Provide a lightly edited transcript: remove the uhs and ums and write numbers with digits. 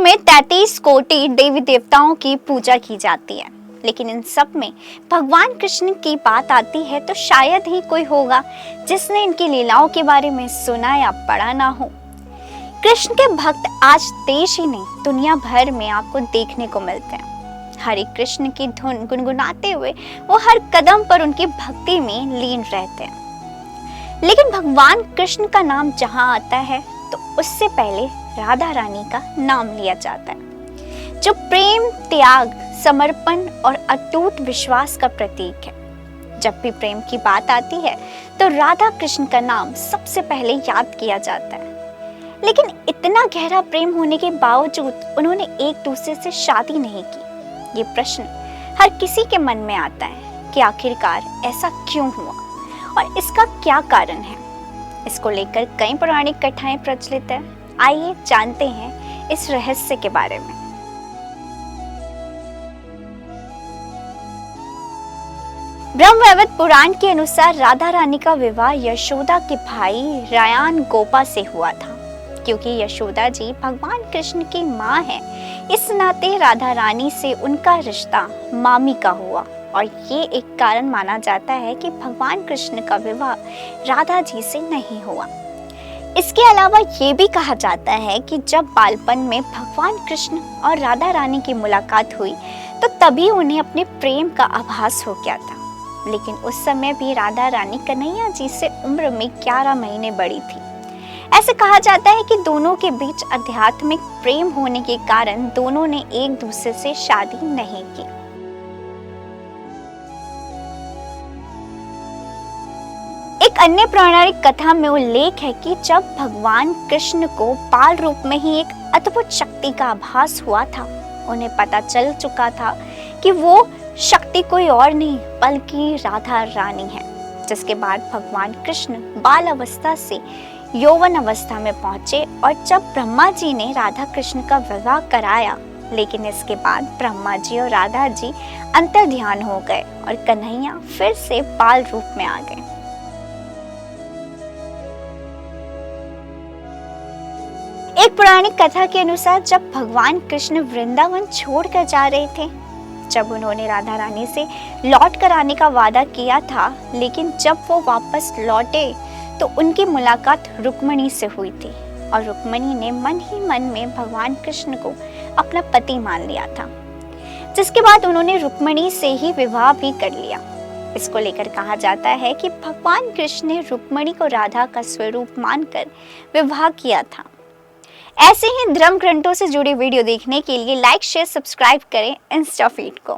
में 33 कोटि देवी देवताओं की पूजा की जाती है, लेकिन इन सब में भगवान कृष्ण की बात आती है तो शायद ही कोई होगा जिसने इनकी लीलाओं के बारे में सुना या पढ़ा ना हो। कृष्ण के भक्त आज देश ही नहीं दुनिया भर में आपको देखने को मिलते हैं। हरे कृष्ण की धुन गुनगुनाते हुए वो हर कदम पर उनकी भक्ति में लीन रहते हैं। लेकिन भगवान कृष्ण का नाम जहां आता है तो उससे पहले राधा रानी का नाम लिया जाता है, जो प्रेम, त्याग, समर्पण और अटूट विश्वास का प्रतीक है। जब भी प्रेम की बात आती है तो राधा कृष्ण का नाम सबसे पहले याद किया जाता है। लेकिन इतना गहरा प्रेम होने के बावजूद उन्होंने एक दूसरे से शादी नहीं की। ये प्रश्न हर किसी के मन में आता है कि आखिरकार ऐसा क्यों हुआ और इसका क्या कारण है। इसको लेकर कई पौराणिक कथाएं प्रचलित है। आइए जानते हैं इस रहस्य के बारे में। ब्रह्मवैवर्त पुराण के अनुसार राधा रानी का विवाह यशोदा के भाई रायान गोपा से हुआ था। क्योंकि यशोदा जी भगवान कृष्ण की मां है, इस नाते राधा रानी से उनका रिश्ता मामी का हुआ और ये एक कारण माना जाता है कि भगवान कृष्ण का विवाह राधा जी से नहीं हुआ। इसके अलावा ये भी कहा जाता है कि जब बालपन में भगवान कृष्ण और राधा रानी की मुलाकात हुई तो तभी उन्हें अपने प्रेम का आभास हो गया था। लेकिन उस समय भी राधा रानी कन्हैया जी से उम्र में 11 महीने बड़ी थी। ऐसे कहा जाता है कि दोनों के बीच आध्यात्मिक प्रेम होने के कारण दोनों ने एक दूसरे से शादी नहीं की। एक अन्य पौराणिक कथा में उल्लेख है कि जब भगवान कृष्ण को बाल रूप में ही एक अद्भुत शक्ति का आभास हुआ था, उन्हें पता चल चुका था कि वो शक्ति कोई और नहीं बल्कि राधा रानी है। जिसके बाद भगवान कृष्ण बाल अवस्था से यौवन अवस्था में पहुंचे और जब ब्रह्मा जी ने राधा कृष्ण का विवाह कराया, लेकिन इसके बाद ब्रह्मा जी और राधा जी अंतर ध्यान हो गए और कन्हैया फिर से बाल रूप में आ गए। एक पौराणिक कथा के अनुसार जब भगवान कृष्ण वृंदावन छोड़कर जा रहे थे, जब उन्होंने राधा रानी से लौट कर आने का वादा किया था, लेकिन जब वो वापस लौटे तो उनकी मुलाकात रुक्मिणी से हुई थी और रुक्मिणी ने मन ही मन में भगवान कृष्ण को अपना पति मान लिया था, जिसके बाद उन्होंने रुक्मिणी से ही विवाह भी कर लिया। इसको लेकर कहा जाता है कि भगवान कृष्ण ने रुक्मिणी को राधा का स्वरूप मानकर विवाह किया था। ऐसे ही धर्म ग्रंथों से जुड़ी वीडियो देखने के लिए लाइक, शेयर, सब्सक्राइब करें इंस्टा फीड को।